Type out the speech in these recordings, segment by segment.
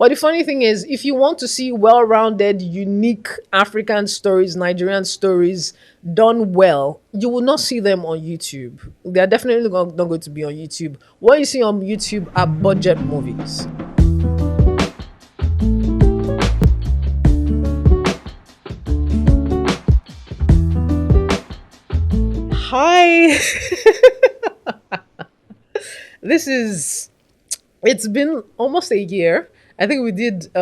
But the funny thing is, if you want to see well-rounded, unique African stories, Nigerian stories done well, you will not see them on YouTube. They are definitely not going to be on YouTube. What you see on YouTube are budget movies. Hi. This is It's been almost a year. I think we did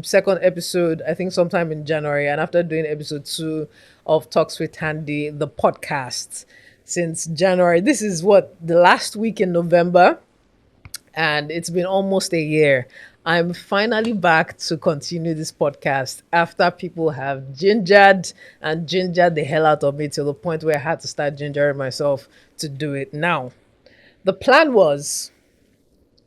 second episode, I think sometime in January, and after doing episode 2 of Talks with Thandie, the podcast since January. This is what, the last week in November, and it's been almost a year. I'm finally back to continue this podcast after people have gingered the hell out of me to the point where I had to start gingering myself to do it. Now, the plan was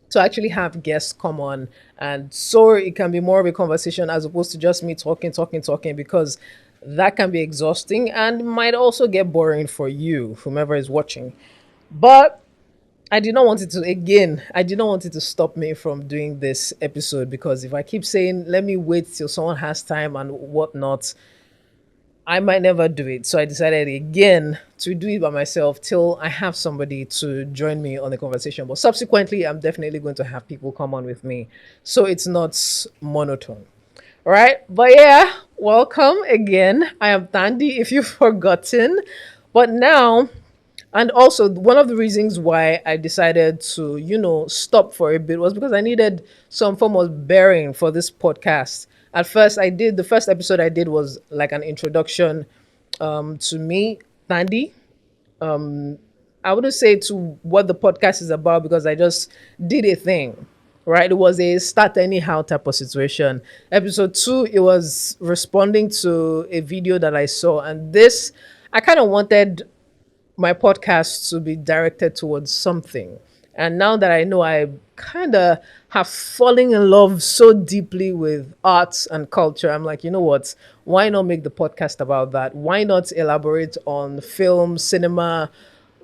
to actually have guests come on, and so it can be more of a conversation as opposed to just me talking, because that can be exhausting and might also get boring for you, whomever is watching. But I did not want it to stop me from doing this episode, because if I keep saying, let me wait till someone has time and whatnot, I might never do it. So I decided again to do it by myself till I have somebody to join me on the conversation. But subsequently, I'm definitely going to have people come on with me, so it's not monotone. All right. But yeah, welcome again. I am Thandie, if you've forgotten. But now, and also, one of the reasons why I decided to, stop for a bit was because I needed some form of bearing for this podcast. At first, the first episode I did was like an introduction to me, Thandie. I wouldn't say to what the podcast is about, because I just did a thing, right? It was a start anyhow type of situation. Episode 2, it was responding to a video that I saw. And this, I kind of wanted my podcast to be directed towards something. And now that I know, I kind of have fallen in love so deeply with arts and culture, I'm like, you know what? Why not make the podcast about that? Why not elaborate on film, cinema,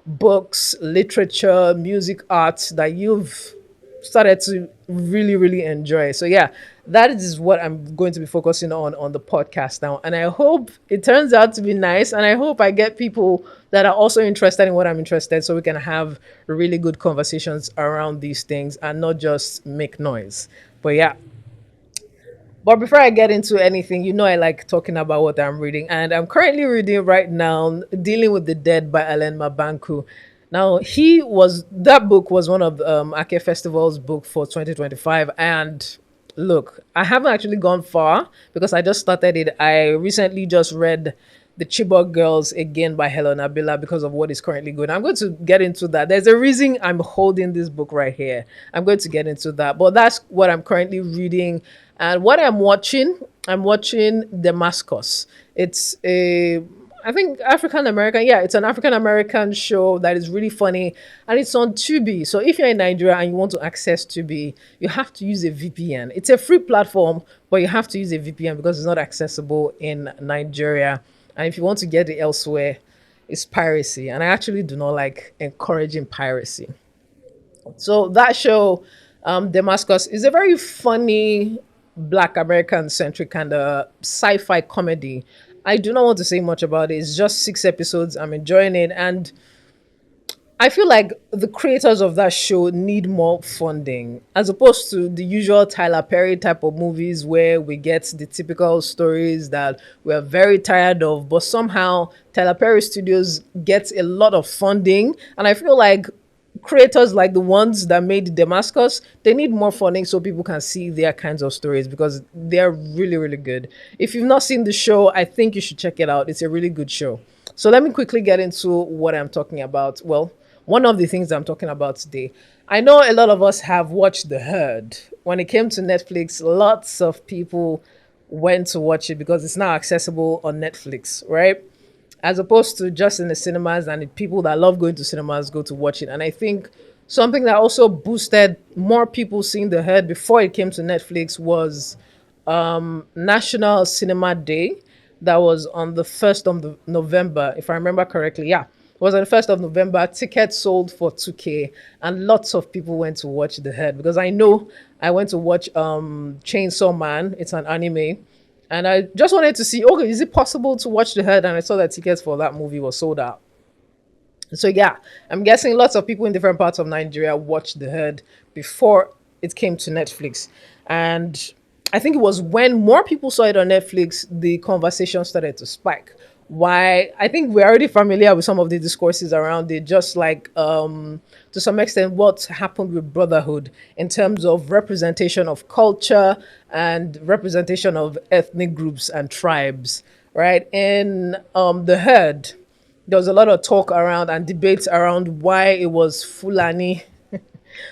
books, literature, music, art that you've started to really, really enjoy? So yeah, that is what I'm going to be focusing on the podcast now. And I hope it turns out to be nice. And I hope I get people that are also interested in what I'm interested, so we can have really good conversations around these things and not just make noise. But yeah, but before I get into anything, I like talking about what I'm reading. And I'm currently reading right now Dealing with the Dead by Alen Mabanku. Now, that book was one of Ake Festival's book for 2025. And look, I haven't actually gone far because I just started it. I recently just read The Chibok Girls again by Helen Abila because of what is currently going. I'm going to get into that. There's a reason I'm holding this book right here. I'm going to get into that. But that's what I'm currently reading. And what I'm watching Damascus. It's I think African American. Yeah, it's an African American show that is really funny, and it's on Tubi. So if you're in Nigeria and you want to access Tubi, you have to use a VPN. It's a free platform, but you have to use a VPN because it's not accessible in Nigeria. And if you want to get it elsewhere, it's piracy. And I actually do not like encouraging piracy. So that show, Damascus, is a very funny Black American centric kind of sci-fi comedy. I do not want to say much about it. It's just 6 episodes. I'm enjoying it. And I feel like the creators of that show need more funding as opposed to the usual Tyler Perry type of movies where we get the typical stories that we're very tired of. But somehow Tyler Perry Studios gets a lot of funding. And I feel like creators like the ones that made Damascus, they need more funding so people can see their kinds of stories because they're really, really good. If you've not seen the show, I think you should check it out. It's a really good show. So let me quickly get into what I'm talking about. Well, one of the things I'm talking about today. I know a lot of us have watched The Herd. When it came to Netflix, lots of people went to watch it because it's now accessible on Netflix, right? As opposed to just in the cinemas, and the people that love going to cinemas go to watch it. And I think something that also boosted more people seeing The Herd before it came to Netflix was National Cinema Day. That was on the 1st of November, if I remember correctly. Yeah. It was on the 1st of November. Tickets sold for 2K, and lots of people went to watch The Head because I know I went to watch Chainsaw Man. It's an anime. And I just wanted to see, okay, is it possible to watch The Head? And I saw that tickets for that movie were sold out. So yeah, I'm guessing lots of people in different parts of Nigeria watched The Herd before it came to Netflix. And I think it was when more people saw it on Netflix, the conversation started to spike. Why? I think we're already familiar with some of the discourses around it, just like to some extent what happened with Brotherhood in terms of representation of culture and representation of ethnic groups and tribes, right? In The Herd, there was a lot of talk around and debates around why it was Fulani,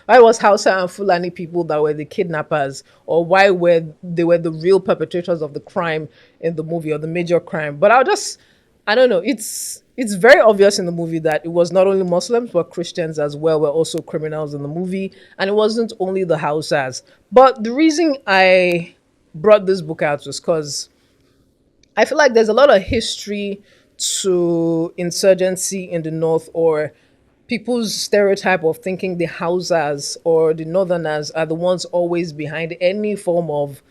why it was Hausa and Fulani people that were the kidnappers, or why were they were the real perpetrators of the crime in the movie or the major crime. But I don't know. It's very obvious in the movie that it was not only Muslims but Christians as well were also criminals in the movie, and it wasn't only the Hausas. But the reason I brought this book out was because I feel like there's a lot of history to insurgency in the north, or people's stereotype of thinking the Hausas or the Northerners are the ones always behind any form of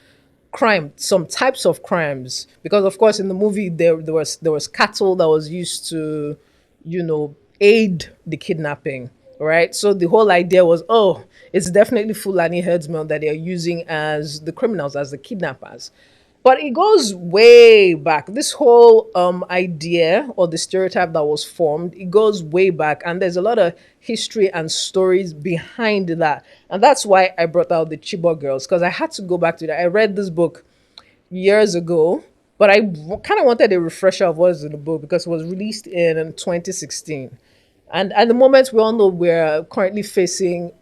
crime, some types of crimes. Because of course in the movie there was cattle that was used to, aid the kidnapping. Right. So the whole idea was, oh, it's definitely Fulani herdsmen that they're using as the criminals, as the kidnappers. But it goes way back. This whole idea or the stereotype that was formed, it goes way back. And there's a lot of history and stories behind that. And that's why I brought out the Chibok girls, because I had to go back to that. I read this book years ago, but I kind of wanted a refresher of what is in the book because it was released in 2016. And at the moment, we all know we're currently facing,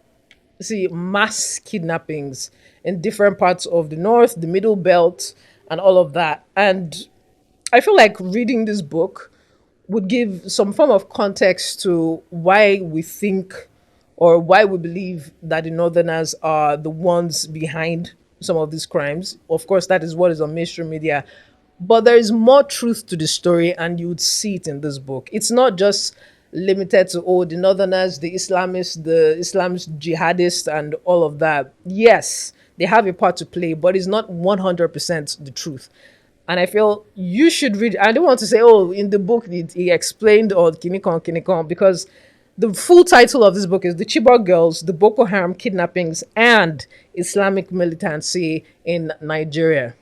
see, mass kidnappings in different parts of the north, the middle belt, and all of that. And I feel like reading this book would give some form of context to why we think or why we believe that the Northerners are the ones behind some of these crimes. Of course, that is what is on mainstream media. But there is more truth to the story, and you would see it in this book. It's not just limited to, oh, the Northerners, the Islamists, the Islamist jihadists, and all of that. Yes, they have a part to play, but it's not 100% the truth. And I feel you should read. I don't want to say, oh, in the book he explained or Kinikon, because the full title of this book is The Chibok Girls, the Boko Haram Kidnappings, and Islamic Militancy in Nigeria.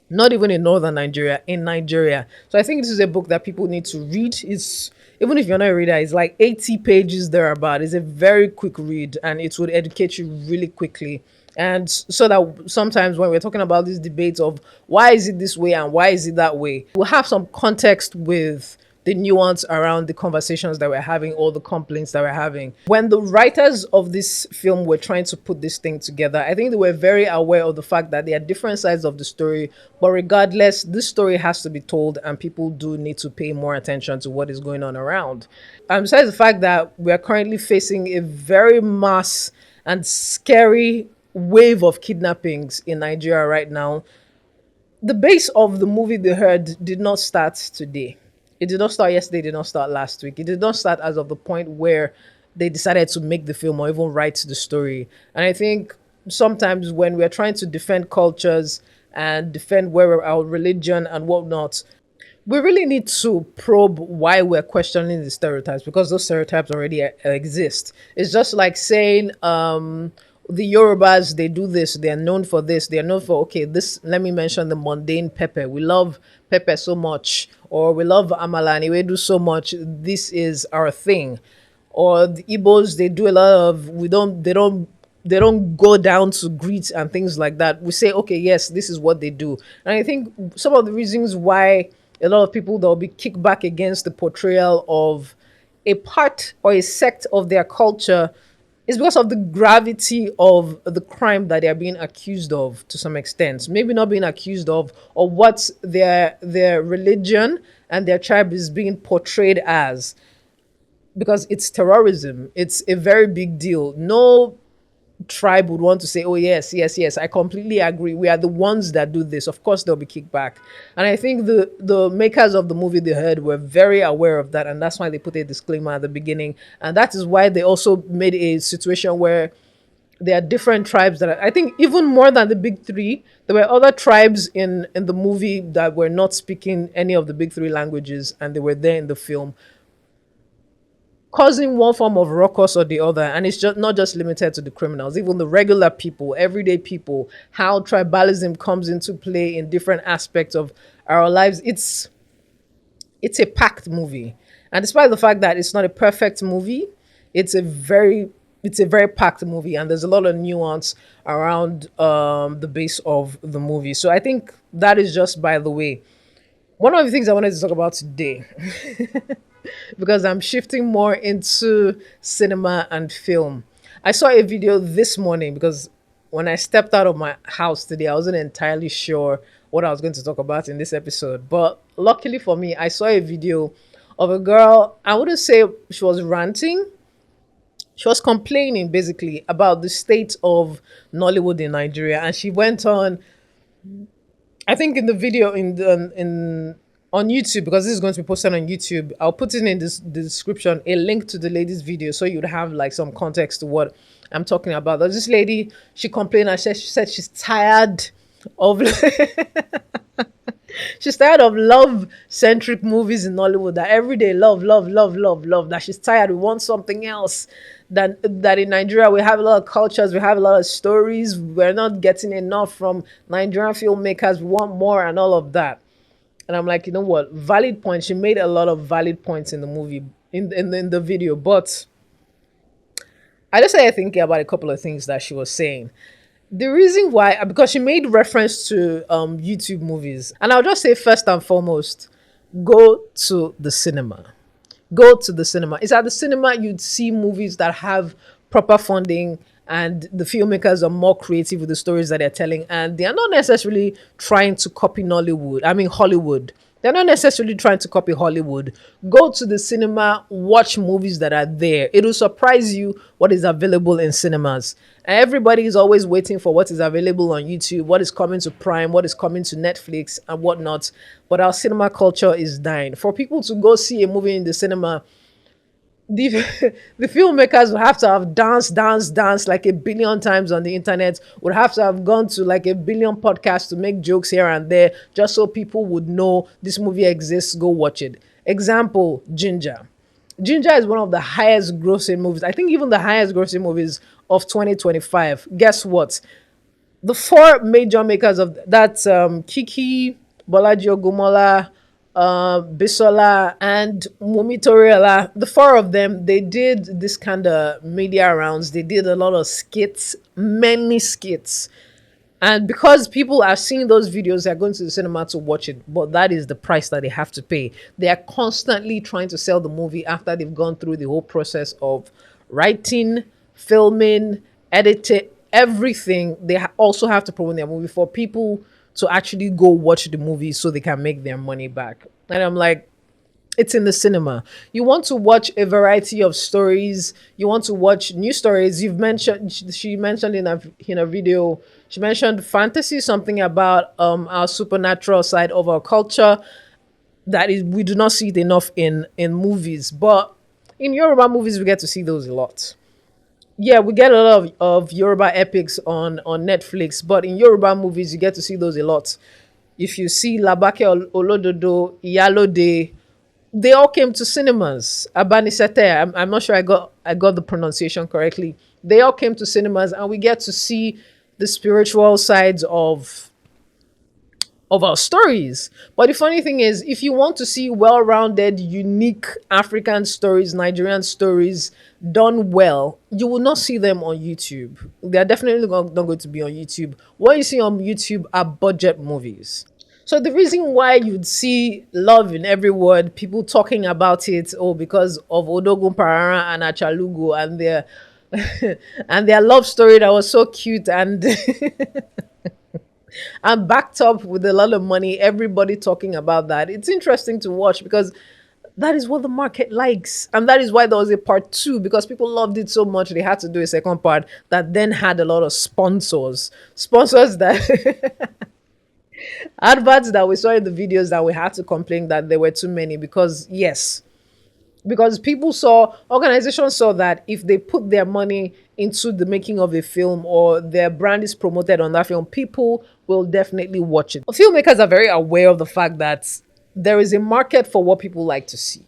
Not even in northern Nigeria, in Nigeria. So I think this is a book that people need to read. It's, even if you're not a reader, it's like 80 pages thereabout. It's a very quick read, and it would educate you really quickly. And so that sometimes when we're talking about these debates of why is it this way and why is it that way, we'll have some context with the nuance around the conversations that we're having or the complaints that we're having. When the writers of this film were trying to put this thing together, I think they were very aware of the fact that there are different sides of the story, but regardless, this story has to be told and people do need to pay more attention to what is going on around. Besides the fact that we are currently facing a very mass and scary wave of kidnappings in Nigeria right now, the base of the movie The Herd did not start today. It did not start yesterday, it did not start last week. It did not start as of the point where they decided to make the film or even write the story. And I think sometimes when we're trying to defend cultures and defend where our religion and whatnot, we really need to probe why we're questioning the stereotypes, because those stereotypes already exist. It's just like saying, the Yorubas, they do this, they are known for this, they are known for, okay, this, let me mention the mundane pepper. We love pepper so much, or we love amala and ewedu so much, this is our thing. Or the Igbos, they do a lot of, they don't go down to greet and things like that. We say, okay, yes, this is what they do. And I think some of the reasons why a lot of people that will be kicked back against the portrayal of a part or a sect of their culture is because of the gravity of the crime that they are being accused of to some extent. Maybe not being accused of, or what their religion and their tribe is being portrayed as. Because it's terrorism. It's a very big deal. No tribe would want to say, oh yes, yes, yes, I completely agree, we are the ones that do this, of course there'll be kickback. And I think the makers of the movie they heard were very aware of that, and that's why they put a disclaimer at the beginning. And that is why they also made a situation where there are different tribes that I think even more than the big three, there were other tribes in the movie that were not speaking any of the big three languages, and they were there in the film, causing one form of ruckus or the other. And it's just not just limited to the criminals, even the regular people, everyday people, how tribalism comes into play in different aspects of our lives. It's a packed movie. And despite the fact that it's not a perfect movie, it's a very it's a very packed movie, and there's a lot of nuance around the base of the movie. So I think that is just by the way. One of the things I wanted to talk about today, because I'm shifting more into cinema and film. I saw a video this morning because when I stepped out of my house today, I wasn't entirely sure what I was going to talk about in this episode. But luckily for me, I saw a video of a girl. I wouldn't say she was ranting, she was complaining basically about the state of Nollywood in Nigeria. And she went on, I think in the video in on YouTube, because this is going to be posted on YouTube. I'll put it in the description a link to the lady's video so you'd have like some context to what I'm talking about. There's this lady, she complained and she said she's tired of she's tired of love centric movies in Hollywood. That every day love, love, love, love, love. That she's tired. We want something else. That in Nigeria we have a lot of cultures, we have a lot of stories. We're not getting enough from Nigerian filmmakers. We want more and all of that. And I'm like, you know what? Valid point. She made a lot of valid points in the movie, in the video. But I just started thinking about a couple of things that she was saying. The reason why, because she made reference to YouTube movies, and I'll just say first and foremost, go to the cinema. Go to the cinema. It's at the cinema you'd see movies that have proper funding, and the filmmakers are more creative with the stories that they're telling, and they are not necessarily trying to copy Nollywood. I mean Hollywood. They're not necessarily trying to copy Hollywood. Go to the cinema, watch movies that are there. It will surprise you what is available in cinemas. And everybody is always waiting for what is available on YouTube, what is coming to Prime, what is coming to Netflix, and whatnot. But our cinema culture is dying. For people to go see a movie in the cinema, the the filmmakers would have to have danced like a billion times on the internet, would have to have gone to like a billion podcasts to make jokes here and there just so people would know this movie exists, go watch it. Example, Ginger is one of the highest grossing movies, I think even the highest grossing movies of 2025. Guess what? The four major makers of that, Kiki, Bolaji Ogumola, Bisola, and Mumi Toriola, the four of them, they did this kind of media rounds. They did a lot of skits, many skits. And because people are seeing those videos, they're going to the cinema to watch it. But that is the price that they have to pay. They are constantly trying to sell the movie after they've gone through the whole process of writing, filming, editing, everything. They also have to promote their movie for people to actually go watch the movie so they can make their money back. And I'm like, it's in the cinema. You want to watch a variety of stories. You want to watch new stories. You've mentioned, she mentioned in a video, she mentioned fantasy, something about our supernatural side of our culture that is, we do not see it enough in movies. But in Yoruba movies, we get to see those a lot. Yeah, we get a lot of Yoruba epics on Netflix, but in Yoruba movies, you get to see those a lot. If you see Labake Olododo, Iyalode, they all came to cinemas. Abanisete, I'm not sure I got the pronunciation correctly. They all came to cinemas, and we get to see the spiritual sides of our stories. But the funny thing is, if you want to see well-rounded, unique African stories, Nigerian stories done well, you will not see them on YouTube. They're definitely not going to be on YouTube. What you see on YouTube are budget movies. So the reason why you'd see love in every word, people talking about it, oh, because of Odogun Parara and Achalugo and their and their love story that was so cute and and backed up with a lot of money, everybody talking about that. It's interesting to watch because That is what the market likes. And that is why there was a part two, because people loved it so much they had to do a second part that then had a lot of sponsors. Sponsors that adverts that we saw in the videos that we had to complain that there were too many, because yes, because people saw, organizations saw that if they put their money into the making of a film or their brand is promoted on that film, people will definitely watch it. Filmmakers are very aware of the fact that there is a market for what people like to see,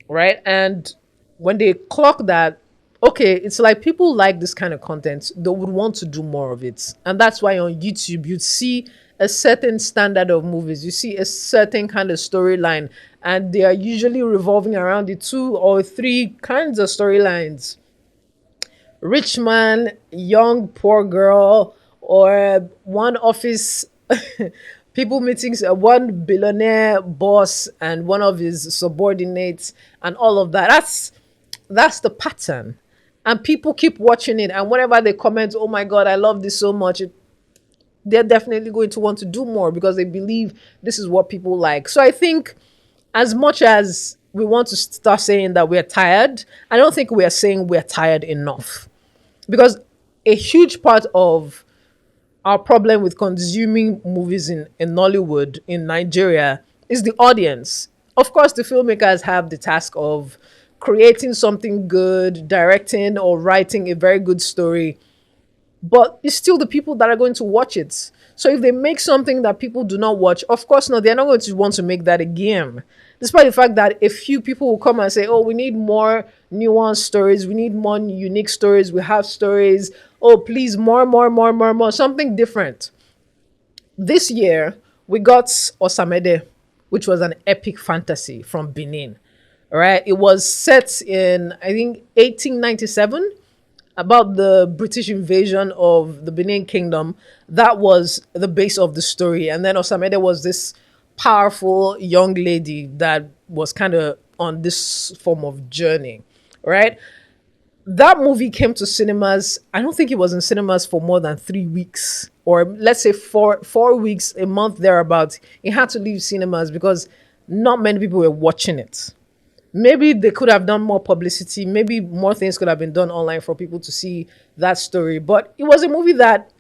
right? And when they clock that, okay, it's like people like this kind of content, they would want to do more of it. And that's why on YouTube, you'd see a certain standard of movies, you see a certain kind of storyline, and they are usually revolving around the two or three kinds of storylines: rich man, young poor girl, or one office people meetings, one billionaire boss and one of his subordinates, and all of that. That's the pattern. And people keep watching it, and whenever they comment, oh my god, I love this so much, they're definitely going to want to do more because they believe this is what people like. So I think, as much as we want to start saying that we're tired, I don't think we are saying we're tired enough. Because a huge part of our problem with consuming movies in Nollywood, in Nigeria, is the audience. Of course, the filmmakers have the task of creating something good, directing or writing a very good story, but it's still the people that are going to watch it. So if they make something that people do not watch, of course, no, they're not going to want to make that again. Despite the fact that a few people will come and say, oh, we need more nuanced stories, we need more unique stories, we have stories, oh, please, more, something different. This year, we got Osamede, which was an epic fantasy from Benin. All right. It was set in, I think, 1897, about the British invasion of the Benin Kingdom. That was the base of the story. And then Osamede was this powerful young lady that was kind of on this form of journey, right? That movie came to cinemas. I don't think it was in cinemas for more than 3 weeks, or let's say four weeks, a month thereabouts. It had to leave cinemas because not many people were watching it. Maybe they could have done more publicity. Maybe more things could have been done online for people to see that story. But it was a movie that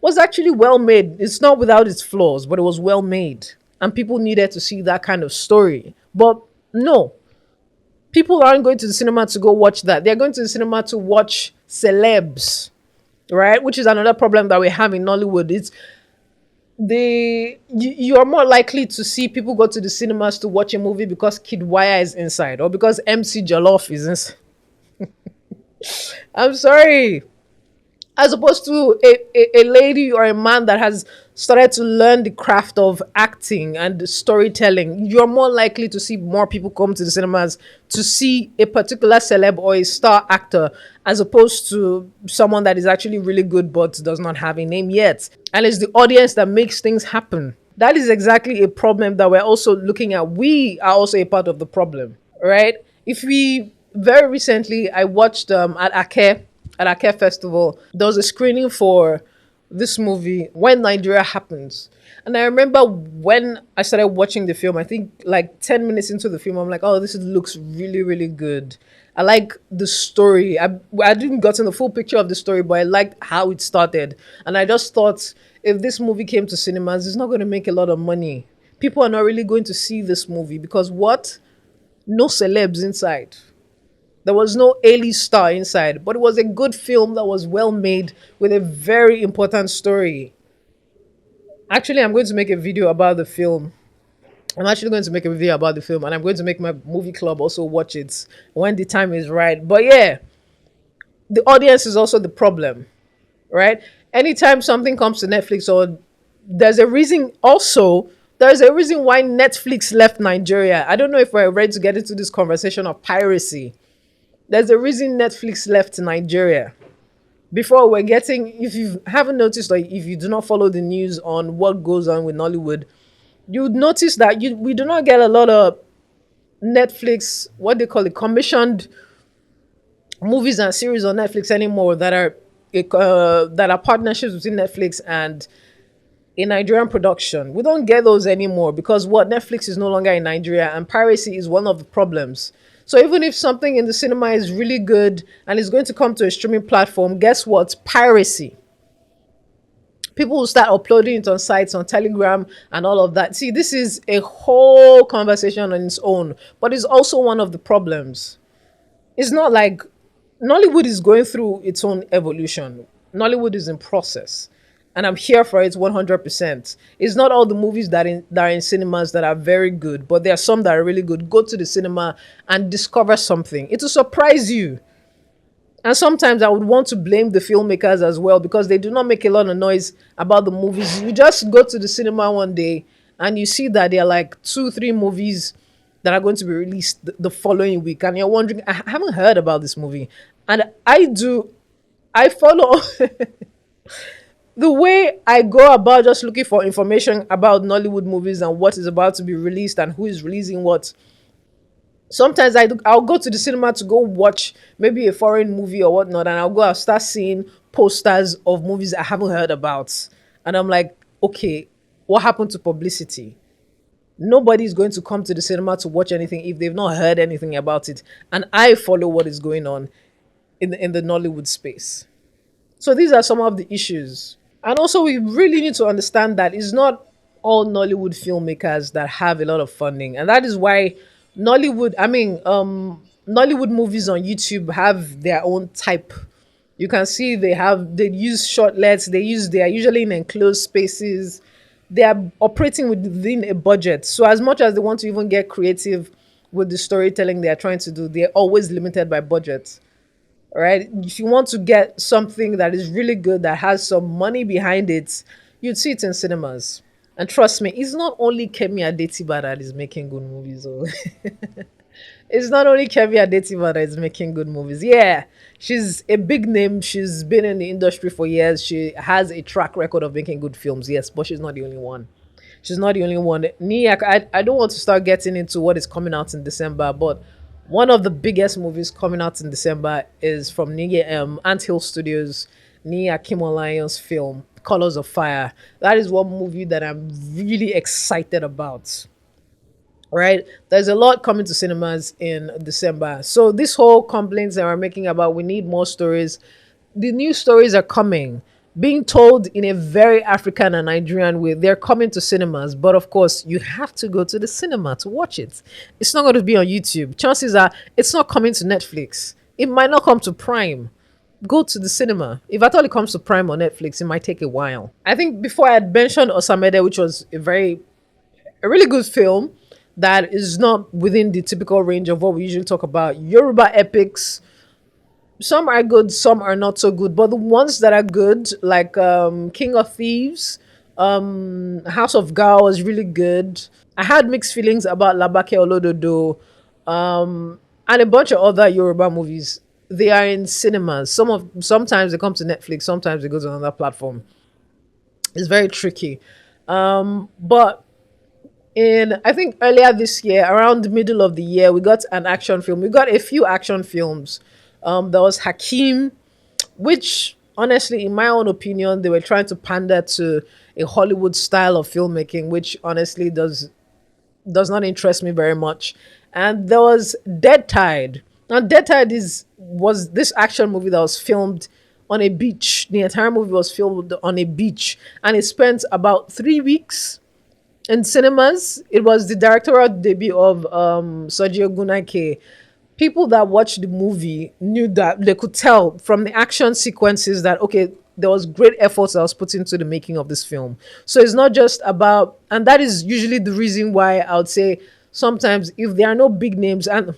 was actually well made. It's not without its flaws, but it was well made. And people needed to see that kind of story. But no, people aren't going to the cinema to go watch that. They're going to the cinema to watch celebs, right? Which is another problem that we have in Nollywood. It's you are more likely to see people go to the cinemas to watch a movie because Kid Wire is inside or because MC Jollof is inside. I'm sorry. As opposed to a lady or a man that has started to learn the craft of acting and storytelling, you're more likely to see more people come to the cinemas to see a particular celeb or a star actor, as opposed to someone that is actually really good but does not have a name yet. And it's the audience that makes things happen. That is exactly a problem that we're also looking at. We are also a part of the problem, right? If we very recently, I watched at Ake Festival, there was a screening for this movie, When Nigeria Happens. And I remember when I started watching the film, I think like 10 minutes into the film, I'm like, oh, looks really, really good. I like the story. I didn't get in the full picture of the story, but I liked how it started. And I just thought, if this movie came to cinemas, it's not going to make a lot of money. People are not really going to see this movie because what? No celebs inside. There was no A-list star inside, but it was a good film that was well made with a very important story. Actually, I'm going to make a video about the film. I'm actually going to make a video about the film, and I'm going to make my movie club also watch it when the time is right. But yeah, the audience is also the problem, right? Anytime something comes to Netflix, or there's a reason also, there's a reason why Netflix left Nigeria. I don't know if we're ready to get into this conversation of piracy. There's a reason Netflix left Nigeria. Before we're getting, if you haven't noticed, or if you do not follow the news on what goes on with Nollywood, you would notice that we do not get a lot of Netflix, what they call it, commissioned movies and series on Netflix anymore that are partnerships between Netflix and a Nigerian production. We don't get those anymore because what, Netflix is no longer in Nigeria and piracy is one of the problems. So even if something in the cinema is really good and is going to come to a streaming platform, guess what? Piracy. People will start uploading it on sites on Telegram and all of that. See, this is a whole conversation on its own, but it's also one of the problems. It's not like Nollywood is going through its own evolution. Nollywood is in process, and I'm here for it 100%. It's not all the movies that are in cinemas that are very good, but there are some that are really good. Go to the cinema and discover something. It will surprise you. And sometimes I would want to blame the filmmakers as well because they do not make a lot of noise about the movies. You just go to the cinema one day and you see that there are like two, three movies that are going to be released the following week, and you're wondering, I haven't heard about this movie. And I follow the way I go about just looking for information about Nollywood movies and what is about to be released and who is releasing what. Sometimes I'll go to the cinema to go watch maybe a foreign movie or whatnot, and I'll start seeing posters of movies I haven't heard about. And I'm like, okay, what happened to publicity? Nobody's going to come to the cinema to watch anything if they've not heard anything about it. And I follow what is going on in the Nollywood space. So these are some of the issues. And also, we really need to understand that it's not all Nollywood filmmakers that have a lot of funding. And that is why Nollywood movies on YouTube have their own type. You can see they use shortlets, they are usually in enclosed spaces. They are operating within a budget. So as much as they want to even get creative with the storytelling they are trying to do, they're always limited by budget. Right? If you want to get something that is really good, that has some money behind it, you'd see it in cinemas. And trust me, it's not only Kemi Adetiba that is making good movies. Oh. It's not only Kemi Adetiba that is making good movies. Yeah, she's a big name. She's been in the industry for years. She has a track record of making good films. Yes, but she's not the only one. She's not the only one. Niak, I don't want to start getting into what is coming out in December, but one of the biggest movies coming out in December is from Ant Hill Studios, Nia Kimolayan's film, Colors of Fire. That is one movie that I'm really excited about. Right? There's a lot coming to cinemas in December. So this whole complaints that we're making about we need more stories, the new stories are coming, being told in a very African and Nigerian way. They're coming to cinemas, but of course, you have to go to the cinema to watch it. It's not going to be on YouTube. Chances are it's not coming to Netflix. It might not come to Prime. Go to the cinema. If at all it comes to Prime or Netflix, it might take a while. I think before I had mentioned Osamede, which was a really good film that is not within the typical range of what we usually talk about. Yoruba epics, some are good, some are not so good. But the ones that are good, like King of Thieves, House of Gao was really good. I had mixed feelings about Labake Olododo, and a bunch of other Yoruba movies. They are in cinemas. Sometimes they come to Netflix, sometimes they go to another platform. It's very tricky. But in I think earlier this year, around the middle of the year, we got an action film. We got a few action films. There was Hakim, which honestly, in my own opinion, they were trying to pander to a Hollywood style of filmmaking, which honestly does not interest me very much. And there was Dead Tide. Now, Dead Tide was this action movie that was filmed on a beach. The entire movie was filmed on a beach, and it spent about 3 weeks in cinemas. It was the directorial debut of Sergio Gunake. People that watched the movie knew that they could tell from the action sequences that, okay, there was great efforts that was put into the making of this film. So it's not just about, and that is usually the reason why I would say sometimes if there are no big names, and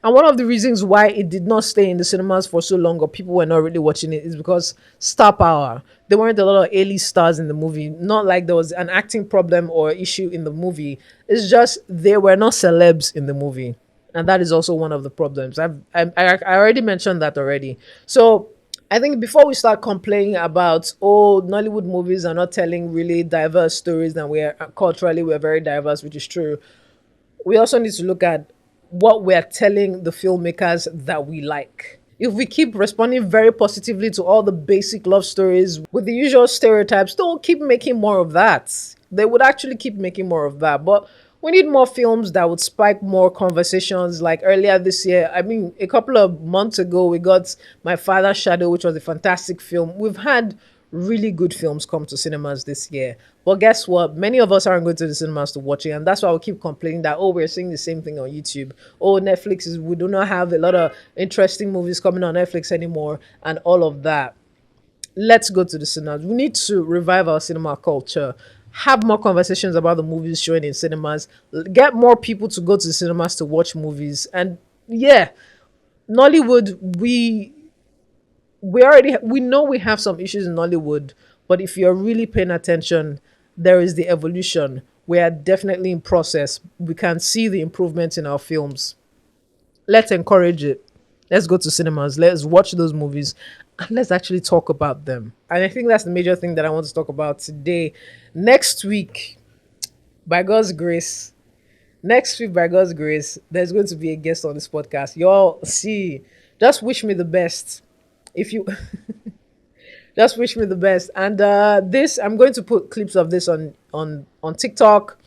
one of the reasons why it did not stay in the cinemas for so long or people were not really watching it is because star power. There weren't a lot of A-list stars in the movie. Not like there was an acting problem or issue in the movie. It's just they were not celebs in the movie. And that is also one of the problems. I already mentioned that already. So I think before we start complaining about, oh, Nollywood movies are not telling really diverse stories and we're very diverse, which is true. We also need to look at what we're telling the filmmakers that we like. If we keep responding very positively to all the basic love stories with the usual stereotypes, don't keep making more of that. They would actually keep making more of that. But we need more films that would spike more conversations. Like earlier this year, I mean, a couple of months ago, we got My Father's Shadow, which was a fantastic film. We've had really good films come to cinemas this year. But guess what? Many of us aren't going to the cinemas to watch it, and that's why we keep complaining that, oh, we're seeing the same thing on YouTube. Oh, Netflix is, we do not have a lot of interesting movies coming on Netflix anymore, and all of that. Let's go to the cinemas. We need to revive our cinema culture. Have more conversations about the movies showing in cinemas. Get more people to go to the cinemas to watch movies. And yeah, Nollywood, we know we have some issues in Nollywood, but if you're really paying attention, there is the evolution. We are definitely in process. We can see the improvements in our films. Let's encourage it. Let's go to cinemas. Let's watch those movies and let's actually talk about them. And I think that's the major thing that I want to talk about today. Next week, by God's grace, there's going to be a guest on this podcast. Y'all see, just wish me the best. If you just wish me the best. And this, I'm going to put clips of this on TikTok,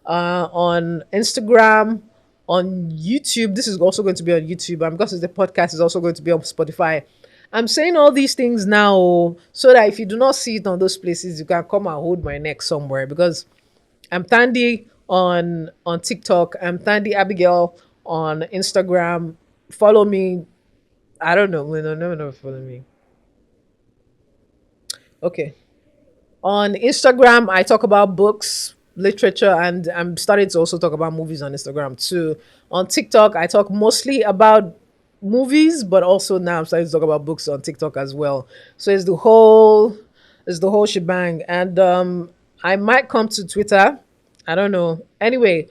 on Instagram, on YouTube. This is also going to be on YouTube, and because it's the podcast, is also going to be on Spotify. I'm saying all these things now so that if you do not see it on those places, you can come and hold my neck somewhere, because I'm Thandie on TikTok. I'm Thandie Abigail on Instagram. Follow me. I don't know. No, follow me. Okay. On Instagram, I talk about books, literature, and I'm starting to also talk about movies on Instagram too. On TikTok, I talk mostly about movies, but also now I'm starting to talk about books on TikTok as well. So it's the whole shebang. And I might come to Twitter. I don't know. Anyway,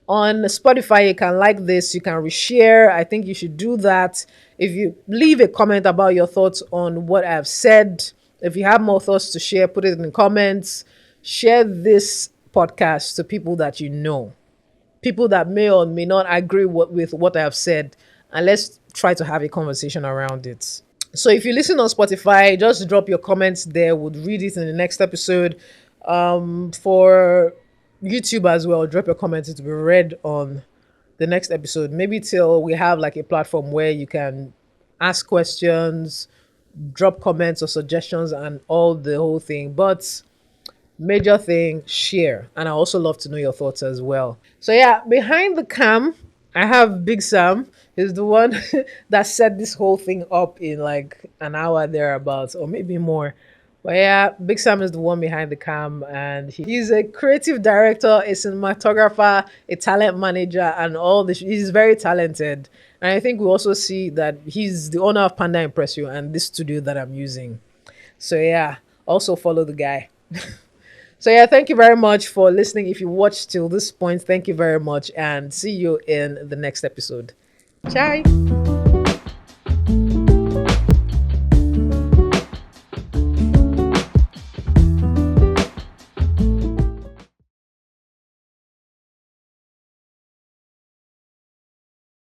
on Spotify, you can like this, you can reshare. I think you should do that. If you leave a comment about your thoughts on what I've said, if you have more thoughts to share, put it in the comments. Share this podcast to people that you know, people that may or may not agree with what I have said, and let's try to have a conversation around it. So if you listen on Spotify, just drop your comments there. We'll read it in the next episode. For YouTube as well, drop your comments to be read on the next episode. Maybe till we have like a platform where you can ask questions, drop comments or suggestions, and all the whole thing. But major thing, share. And I also love to know your thoughts as well. So yeah, behind the cam, I have Big Sam. He's the one that set this whole thing up in like an hour thereabouts, or maybe more. But yeah, Big Sam is the one behind the cam, and he's a creative director, a cinematographer, a talent manager, and all this. He's very talented. And I think we also see that he's the owner of Panda Impress You and this studio that I'm using. So yeah, also follow the guy. So yeah, thank you very much for listening. If you watched till this point, thank you very much, and see you in the next episode. Ciao.